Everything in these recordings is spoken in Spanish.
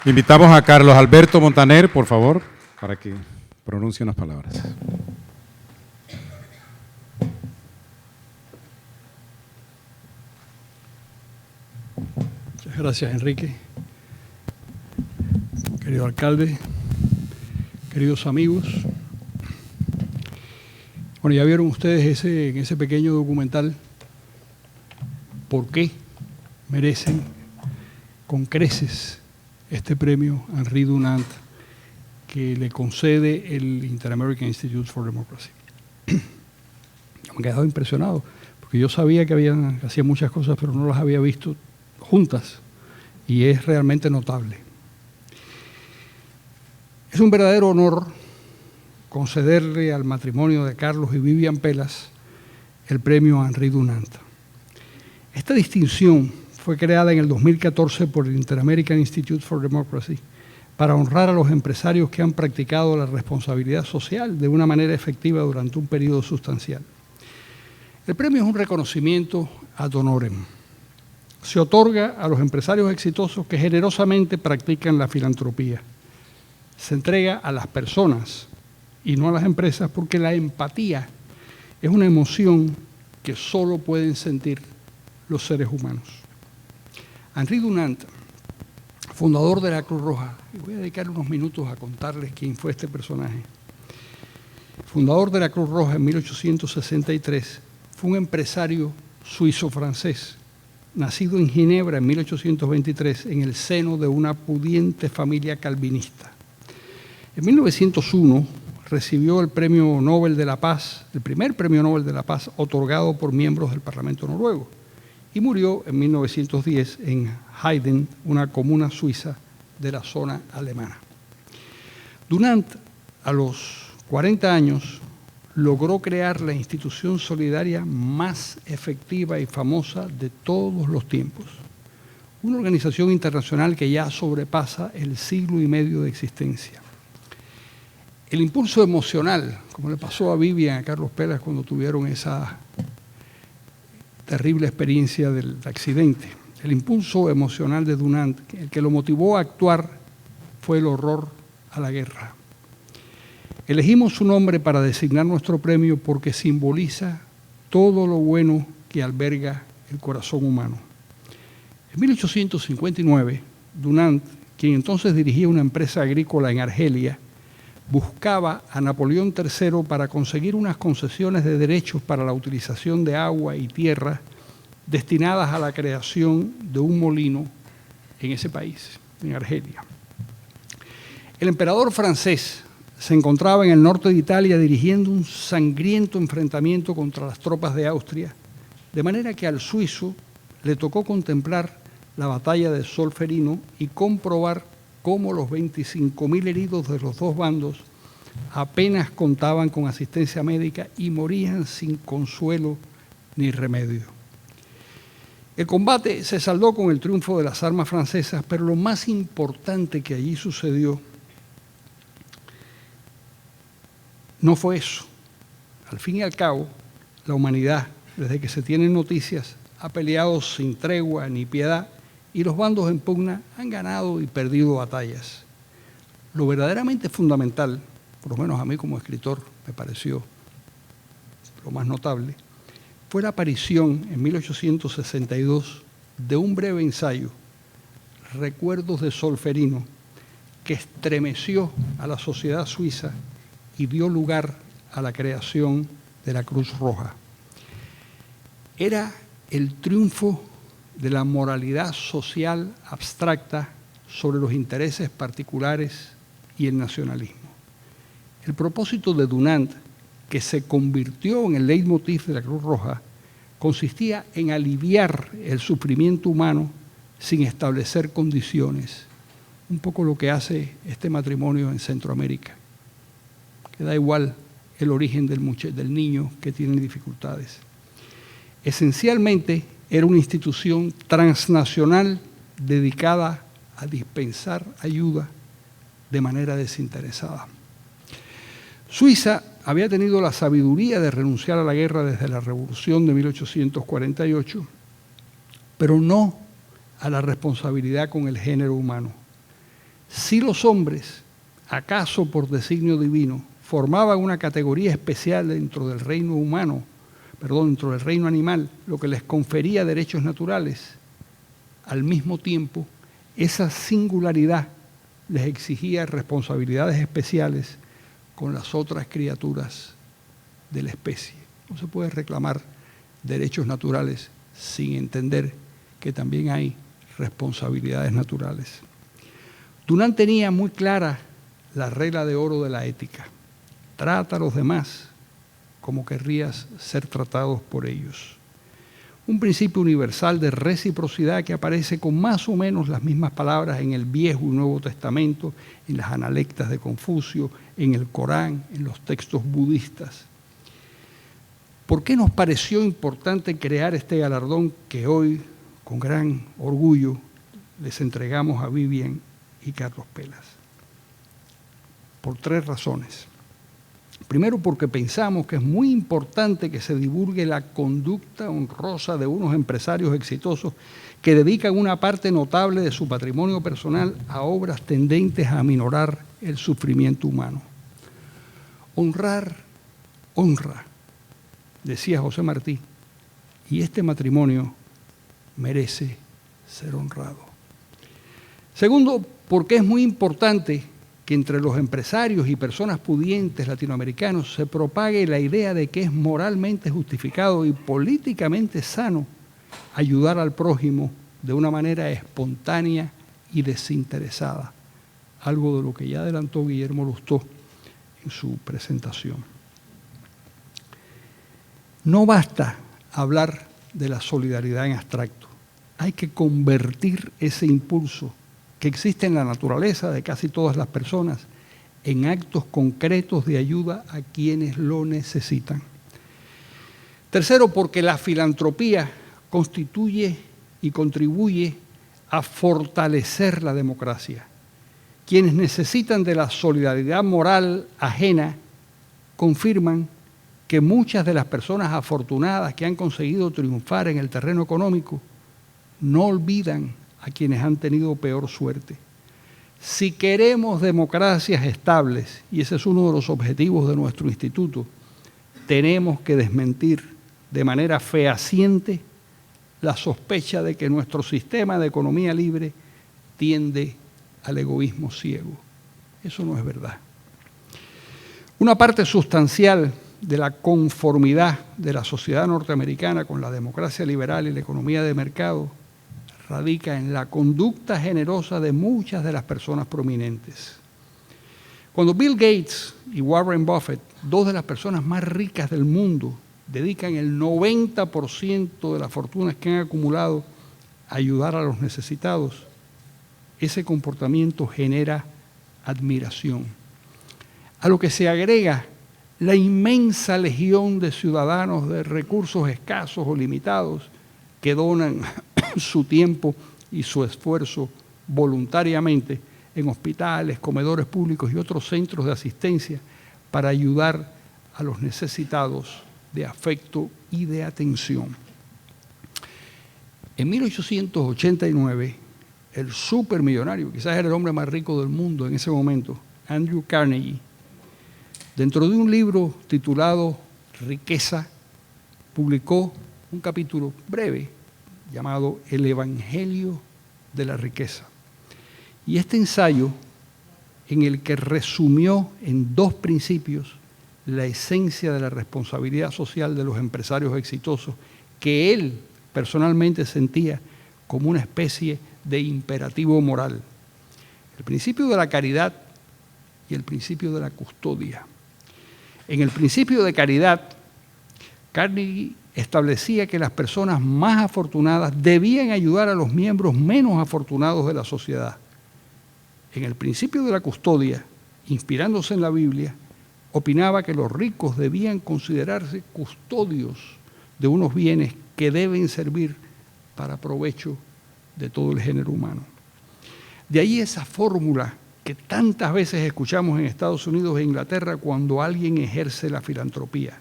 Invitamos a Carlos Alberto Montaner, por favor, para que pronuncie unas palabras. Muchas gracias, Enrique. Querido alcalde, queridos amigos. Bueno, ya vieron ustedes en ese pequeño documental por qué merecen con creces este premio Henri Dunant que le concede el Inter-American Institute for Democracy. Yo me he quedado impresionado, porque yo sabía que hacían muchas cosas, pero no las había visto juntas, y es realmente notable. Es un verdadero honor concederle al matrimonio de Carlos y Vivian Pelas el premio Henri Dunant. Esta distinción fue creada en el 2014 por el Inter-American Institute for Democracy para honrar a los empresarios que han practicado la responsabilidad social de una manera efectiva durante un periodo sustancial. El premio es un reconocimiento ad honorem. Se otorga a los empresarios exitosos que generosamente practican la filantropía. Se entrega a las personas y no a las empresas, porque la empatía es una emoción que solo pueden sentir los seres humanos. Henri Dunant, fundador de la Cruz Roja, y voy a dedicar unos minutos a contarles quién fue este personaje. Fundador de la Cruz Roja en 1863, fue un empresario suizo-francés, nacido en Ginebra en 1823, en el seno de una pudiente familia calvinista. En 1901 recibió el Premio Nobel de la Paz, el primer Premio Nobel de la Paz otorgado por miembros del Parlamento noruego, y murió en 1910 en Heiden, una comuna suiza de la zona alemana. Dunant, a los 40 años, logró crear la institución solidaria más efectiva y famosa de todos los tiempos, una organización internacional que ya sobrepasa el siglo y medio de existencia. El impulso emocional, como le pasó a Vivian y a Carlos Pelas cuando tuvieron esa terrible experiencia del accidente, el impulso emocional de Dunant, el que lo motivó a actuar, fue el horror a la guerra. Elegimos su nombre para designar nuestro premio porque simboliza todo lo bueno que alberga el corazón humano. En 1859, Dunant, quien entonces dirigía una empresa agrícola en Argelia, buscaba a Napoleón III para conseguir unas concesiones de derechos para la utilización de agua y tierra destinadas a la creación de un molino en ese país, en Argelia. El emperador francés se encontraba en el norte de Italia dirigiendo un sangriento enfrentamiento contra las tropas de Austria, de manera que al suizo le tocó contemplar la batalla de Solferino y comprobar cómo los 25.000 heridos de los dos bandos apenas contaban con asistencia médica y morían sin consuelo ni remedio. El combate se saldó con el triunfo de las armas francesas, pero lo más importante que allí sucedió no fue eso. Al fin y al cabo, la humanidad, desde que se tienen noticias, ha peleado sin tregua ni piedad, y los bandos en pugna han ganado y perdido batallas. Lo verdaderamente fundamental, por lo menos a mí como escritor me pareció lo más notable, fue la aparición en 1862 de un breve ensayo, Recuerdos de Solferino, que estremeció a la sociedad suiza y dio lugar a la creación de la Cruz Roja. Era el triunfo de la moralidad social abstracta sobre los intereses particulares y el nacionalismo. El propósito de Dunant, que se convirtió en el leitmotiv de la Cruz Roja, consistía en aliviar el sufrimiento humano sin establecer condiciones. Un poco lo que hace este matrimonio en Centroamérica, que da igual el origen del niño que tiene dificultades. Esencialmente, era una institución transnacional dedicada a dispensar ayuda de manera desinteresada. Suiza había tenido la sabiduría de renunciar a la guerra desde la Revolución de 1848, pero no a la responsabilidad con el género humano. Si los hombres, acaso por designio divino, formaban una categoría especial dentro del reino humano, dentro del reino animal, lo que les confería derechos naturales, al mismo tiempo, esa singularidad les exigía responsabilidades especiales con las otras criaturas de la especie. No se puede reclamar derechos naturales sin entender que también hay responsabilidades naturales. Dunant tenía muy clara la regla de oro de la ética. Trata a los demás como querrías ser tratados por ellos. Un principio universal de reciprocidad que aparece con más o menos las mismas palabras en el Viejo y Nuevo Testamento, en las Analectas de Confucio, en el Corán, en los textos budistas. ¿Por qué nos pareció importante crear este galardón que hoy, con gran orgullo, les entregamos a Vivian y Carlos Pelas? Por 3 razones. Primero, porque pensamos que es muy importante que se divulgue la conducta honrosa de unos empresarios exitosos que dedican una parte notable de su patrimonio personal a obras tendentes a aminorar el sufrimiento humano. Honrar, honra, decía José Martí, y este matrimonio merece ser honrado. Segundo, porque es muy importante que entre los empresarios y personas pudientes latinoamericanos se propague la idea de que es moralmente justificado y políticamente sano ayudar al prójimo de una manera espontánea y desinteresada, algo de lo que ya adelantó Guillermo Lustó en su presentación. No basta hablar de la solidaridad en abstracto, hay que convertir ese impulso que existe en la naturaleza de casi todas las personas, en actos concretos de ayuda a quienes lo necesitan. Tercero, porque la filantropía constituye y contribuye a fortalecer la democracia. Quienes necesitan de la solidaridad moral ajena confirman que muchas de las personas afortunadas que han conseguido triunfar en el terreno económico no olvidan a quienes han tenido peor suerte. Si queremos democracias estables, y ese es uno de los objetivos de nuestro instituto, tenemos que desmentir de manera fehaciente la sospecha de que nuestro sistema de economía libre tiende al egoísmo ciego. Eso no es verdad. Una parte sustancial de la conformidad de la sociedad norteamericana con la democracia liberal y la economía de mercado radica en la conducta generosa de muchas de las personas prominentes. Cuando Bill Gates y Warren Buffett, 2 de las personas más ricas del mundo, dedican el 90% de las fortunas que han acumulado a ayudar a los necesitados, ese comportamiento genera admiración. A lo que se agrega la inmensa legión de ciudadanos de recursos escasos o limitados que donan su tiempo y su esfuerzo voluntariamente en hospitales, comedores públicos y otros centros de asistencia para ayudar a los necesitados de afecto y de atención. En 1889, el supermillonario, quizás era el hombre más rico del mundo en ese momento, Andrew Carnegie, dentro de un libro titulado Riqueza, publicó un capítulo breve llamado El Evangelio de la Riqueza. Y este ensayo, en el que resumió en 2 principios la esencia de la responsabilidad social de los empresarios exitosos, que él personalmente sentía como una especie de imperativo moral. El principio de la caridad y el principio de la custodia. En el principio de caridad, Carnegie establecía que las personas más afortunadas debían ayudar a los miembros menos afortunados de la sociedad. En el principio de la custodia, inspirándose en la Biblia, opinaba que los ricos debían considerarse custodios de unos bienes que deben servir para provecho de todo el género humano. De ahí esa fórmula que tantas veces escuchamos en Estados Unidos e Inglaterra cuando alguien ejerce la filantropía.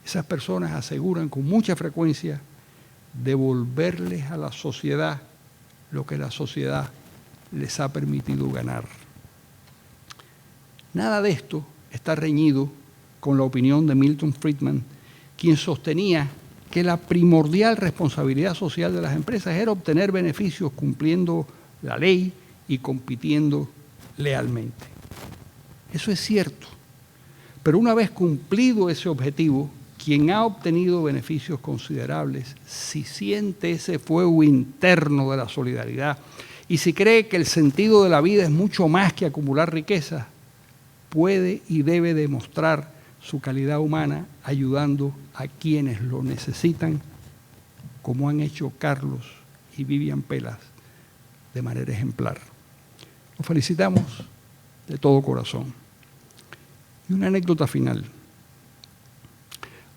Esas personas aseguran con mucha frecuencia devolverles a la sociedad lo que la sociedad les ha permitido ganar. Nada de esto está reñido con la opinión de Milton Friedman, quien sostenía que la primordial responsabilidad social de las empresas era obtener beneficios cumpliendo la ley y compitiendo lealmente. Eso es cierto, pero una vez cumplido ese objetivo, quien ha obtenido beneficios considerables, si siente ese fuego interno de la solidaridad y si cree que el sentido de la vida es mucho más que acumular riquezas, puede y debe demostrar su calidad humana ayudando a quienes lo necesitan, como han hecho Carlos y Vivian Pelas de manera ejemplar. Los felicitamos de todo corazón. Y una anécdota final.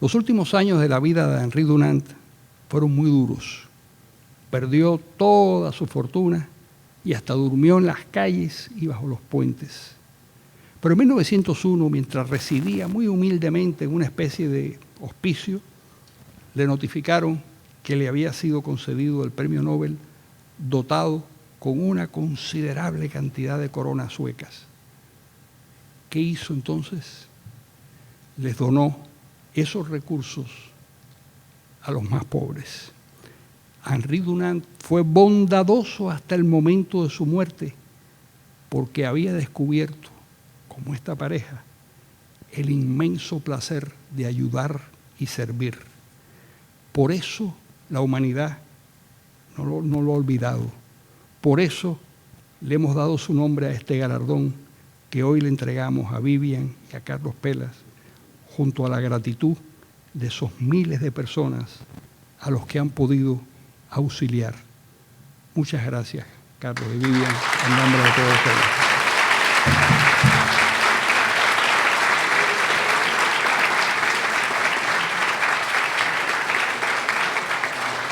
Los últimos años de la vida de Henri Dunant fueron muy duros. Perdió toda su fortuna y hasta durmió en las calles y bajo los puentes. Pero en 1901, mientras residía muy humildemente en una especie de hospicio, le notificaron que le había sido concedido el premio Nobel dotado con una considerable cantidad de coronas suecas. ¿Qué hizo entonces? Les donó esos recursos a los más pobres. Henri Dunant fue bondadoso hasta el momento de su muerte porque había descubierto, como esta pareja, el inmenso placer de ayudar y servir. Por eso la humanidad no lo ha olvidado. Por eso le hemos dado su nombre a este galardón que hoy le entregamos a Vivian y a Carlos Pelas, junto a la gratitud de esos miles de personas a los que han podido auxiliar. Muchas gracias, Carlos y Vivian, en nombre de todos ustedes.